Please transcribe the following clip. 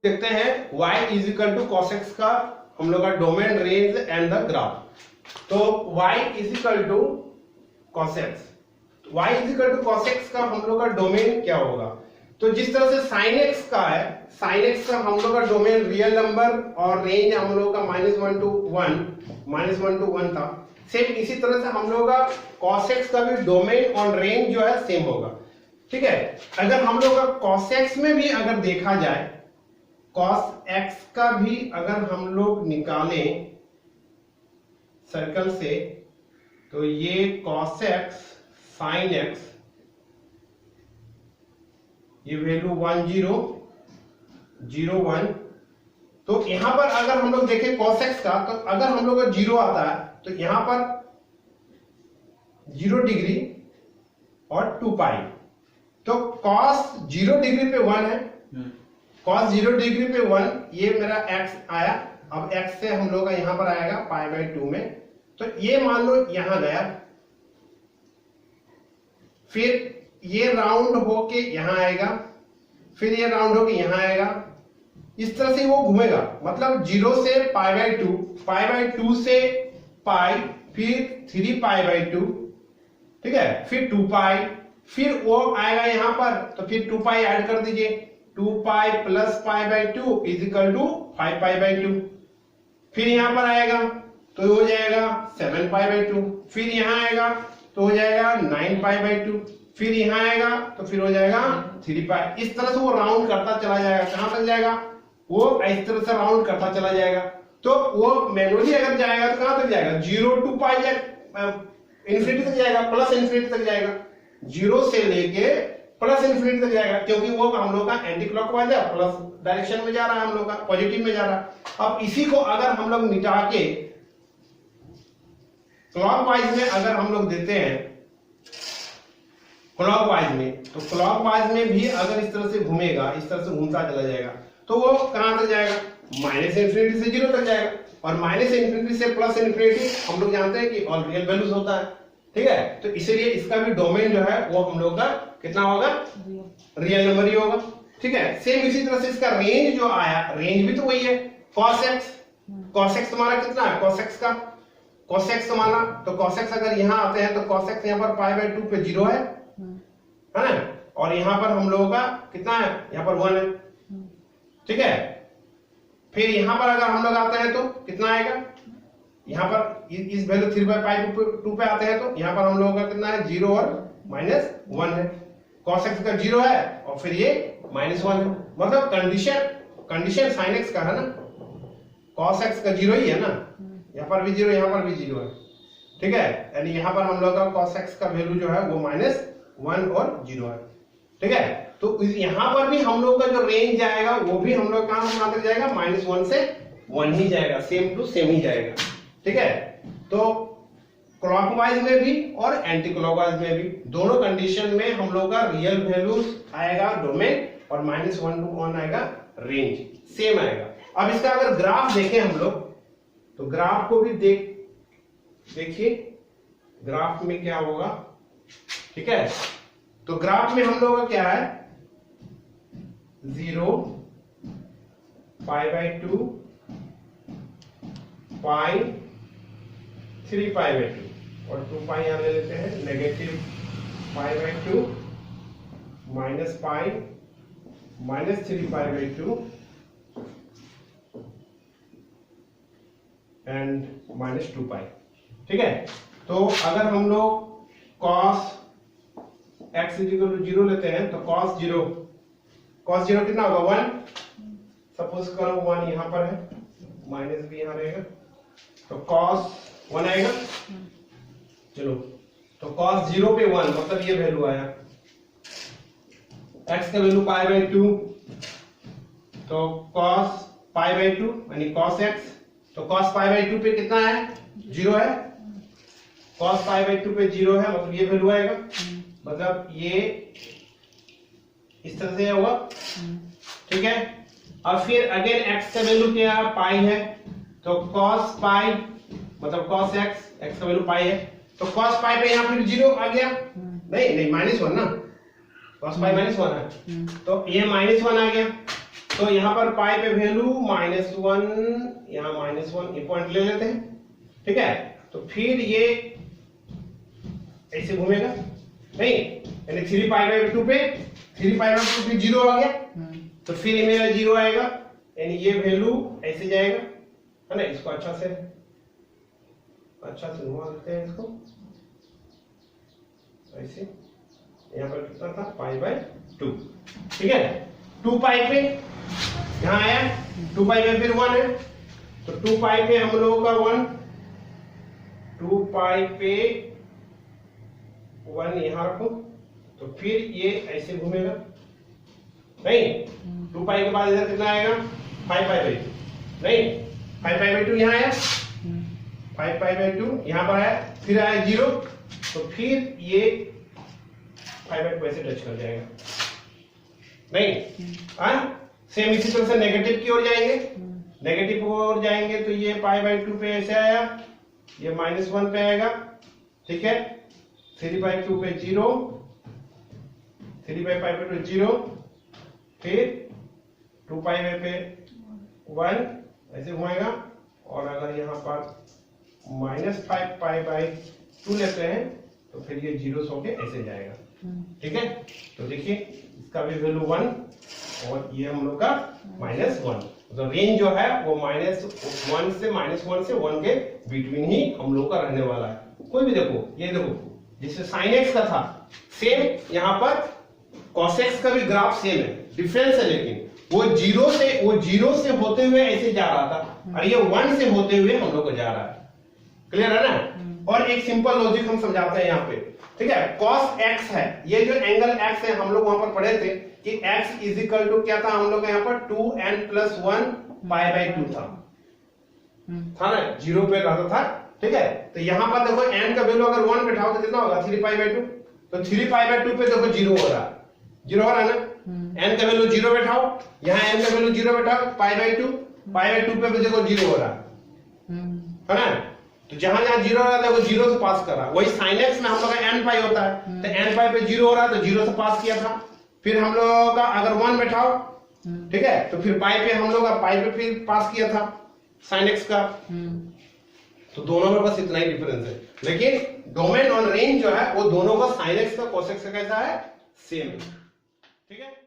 देखते हैं y is equal to cos x का हम लोग का domain, range and the graph. तो y is equal to cos x, y is equal to cos x का हम लोग का डोमेन क्या होगा? तो जिस तरह से साइन एक्स का है, साइन एक्स का हम लोग का डोमेन रियल नंबर और रेंज हम लोग का -1 to 1 था, सेम इसी तरह से हम लोग का कॉस एक्स का भी डोमेन और रेंज जो है सेम होगा। ठीक है, अगर हम लोग का कॉस एक्स में भी अगर देखा जाए, कॉस एक्स का भी अगर हम लोग निकालें सर्कल से, तो ये कॉस एक्स साइन एक्स, ये वैल्यू 1 0 0 1। तो यहां पर अगर हम लोग देखें कॉस एक्स का, तो अगर हम लोग का 0 आता है तो यहां पर 0 डिग्री और 2 पाई। तो कॉस 0 डिग्री पे 1 है, कॉस 0 डिग्री पे 1, ये मेरा x आया। अब x से हम लोग का यहां पर आएगा π/2 में, तो ये मान लो यहां गया, फिर ये राउंड होके यहां आएगा, फिर ये राउंड होके यहां आएगा, इस तरह से वो घूमेगा। मतलब 0 से π/2 से पाई, फिर 3π/2, ठीक है, फिर 2 पाई, फिर वो आएगा यहां पर, तो फिर 2 पाई ऐड कर दीजिए, 2 pi plus π/2 is equal to 5π/2। फिर यहां पर आएगा तो हो जाएगा 7π/2, फिर यहां आएगा तो हो जाएगा 9π/2, फिर यहां आएगा तो फिर हो जाएगा 3π। इस तरह से वो राउंड करता चला जाएगा। कहां तक जाएगा? वो इस तरह से राउंड करता चला जाएगा। तो वो मैनुअली अगर जाएगा तो कहां तक जाएगा? 0 to π इंफिनिटी तक जाएगा, प्लस इंफिनिटी तक जाएगा, 0 से लेके प्लस इंफिनिटी तक जाएगा, क्योंकि वो हम लोग का एंटी क्लॉकवाइज है, प्लस डायरेक्शन में जा रहा है, हम लोग का पॉजिटिव में जा रहा है। अब इसी को अगर हम लोग मिटा के क्लॉकवाइज में अगर हम लोग देते हैं, क्लॉकवाइज में, तो क्लॉकवाइज में भी अगर इस तरह से घूमेगा, इस तरह से घूमता चला जाएगा, तो वो कहां तक जाएगा? माइनस इंफिनिटी से 0 तक जाएगा। और माइनस इंफिनिटी से प्लस इंफिनिटी हम लोग जानते हैं कि ऑल रियल वैल्यूज होता है। ठीक है, तो इसलिए इसका भी डोमेन जो है वो हम लोग का कितना होगा? रियल नंबर ही होगा। ठीक है, सेम इसी तरह से इसका रेंज जो आया, रेंज भी तो वही है, cos x। cos x तुम्हारा कितना है? cos x का cos x तुम्हारा, तो cos x अगर यहां आते हैं तो cos x यहां पर π/2 पे 0 है ना, और यहां पर हम लोगों का कितना है? यहां पर 1 है। ठीक है, फिर यहां पर अगर हम लोग आते हैं तो कितना आएगा? यहां पर इस वैल्यू 3/π/2 पे आते हैं तो यहां पर हम लोगों का कितना है? 0 और -1 है। cos x का 0 है और फिर ये -1 है। मतलब कंडीशन sin x का है ना, cos x का 0 ही है ना, यहां पर भी 0, यहां पर भी 0 है। ठीक है, यानी यहां पर हम लोग का cos x का वैल्यू जो है वो -1 और 0 है। ठीक है, तो यहां पर भी हम लोग का जो रेंज जाएगा वो भी हम लोग कहां तक जाएगा? -1 से 1 ही जाएगा, सेम टू सेम ही जाएगा। ठीक है, तो क्लॉकवाइज में भी और एंटी क्लॉकवाइज में भी दोनों कंडीशन में हम लोग का रियल वैल्यूज आएगा डोमेन, और -1 to 1 आएगा रेंज, सेम आएगा। अब इसका अगर ग्राफ देखें हम लोग, तो ग्राफ को भी देखिए ग्राफ में क्या होगा। ठीक है, तो ग्राफ में हम लोग का क्या है? 0 π/2 पाई 3π/2 और 2 पाई यहां ले लेते हैं, -π/2 माइनस पाई -3π/2 एंड -2 पाई। ठीक है, तो अगर हम लोग cos x = 0 लेते हैं तो cos 0 कितना होगा? 1। सपोज करो 1 यहां पर है, माइनस भी यहां रहेगा, तो cos 1 आएगा। चलो, तो cos 0 पे 1 मतलब ये वैल्यू आया, x का वैल्यू π/2, तो cos π/2 यानी cos x, तो cos π/2 पे कितना है? 0 है। cos π/2 पे 0 है, मतलब ये वैल्यू आएगा, मतलब ये इस तरह से होगा। ठीक है, अब फिर अगेन x का वैल्यू क्या है? पाई है, तो cos पाई मतलब cos x का वैल्यू पाई है, तो cos पाई पे यहाँ फिर 0 आ गया, नहीं -1 ना, cos पाई -1 है, तो ये -1 आ गया। तो यहाँ पर पाई पे वैल्यू -1, यहाँ -1 ये पॉइंट ले लेते हैं, ठीक है। तो फिर ये ऐसे घूमेगा नहीं, यानी 3π/2 पे 3π/2 पे 0 आ गया, तो फिर ये मेरा 0 आएगा, यानी ये वैल्यू ऐसे जाएगा, है ना। इसको अच्छा से घुमा देते हैं इसको ऐसे। यहाँ पर कितना था π/2, ठीक है। 2π पे यहाँ आया, 2π पे फिर 1 है, तो 2π पे हम लोगों का 1, 2π पे 1 यहाँ रखो, तो फिर ये ऐसे घूमेगा नहीं। 2π के बाद इधर कितना आएगा 5π/2 नहीं, 5π/2 यहाँ आया, 5π/2 यहाँ पर आया, फिर आया 0, तो फिर ये 5/2 ऐसे टच कर जाएगा नहीं। सेम इसी तरह से नेगेटिव की ओर जाएंगे, नेगेटिव की ओर जाएंगे तो ये π/2 पे ऐसे आया, ये -1 पे आएगा, ठीक है। 3/2 पे 0, 3/π/2 0, फिर 2π पे 1 ऐसे घुमाएगा, और अगर यहाँ पर -5π/2 लेते हैं तो फिर ये 0 होके ऐसे जाएगा, ठीक है। तो देखिए इसका भी वैल्यू 1 और ये हम लोग का -1, तो रेंज जो है वो -1 से -1 से 1 के बिटवीन ही हम लोग का रहने वाला है। कोई भी देखो, ये देखो जैसे sin x का था सेम, यहाँ पर cos x का भी ग्राफ सेम है, डिफरेंस है, लेकिन वो 0 से होते हुए ऐसे जा रहा था और ये 1 से होते हुए हम लोग को जा रहा है। क्लियर है ना। और एक सिंपल लॉजिक हम समझाते हैं यहाँ पे, ठीक है। cos x है, ये जो एंगल x है हम लोग वहां पर पढ़े थे कि x इज इक्वल टू क्या था हम लोग यहाँ पर 2n+1 π/2 था ना, 0 पे रहता था, ठीक है। तो यहाँ पर देखो n का वैल्यू अगर 1 बैठाओ तो कितना होगा 3π/2, तो 3π/2 पे देखो 0 हो रहा है, 0 हो रहा है ना। n का वैल्यू 0 बैठाओ, यहाँ n का वैल्यू 0 बैठाओ, π/2 पे देखो 0 हो रहा है ना। तो जहां 0 हो रहा है देखो 0 से पास कर रहा है, वही sin x में हम लोग का nπ होता है, तो nπ पे 0 हो रहा है तो 0 से पास किया था। फिर हम लोगों का अगर 1 बैठाओ, ठीक है, तो फिर पाई पे हम लोग का पाई पे फिर पास किया था sin x का। तो दोनों में बस इतना ही डिफरेंस है, लेकिन डोमेन और रेंज जो है वो दोनों का sin x का cos x का कैसा है, सेम है, ठीक है।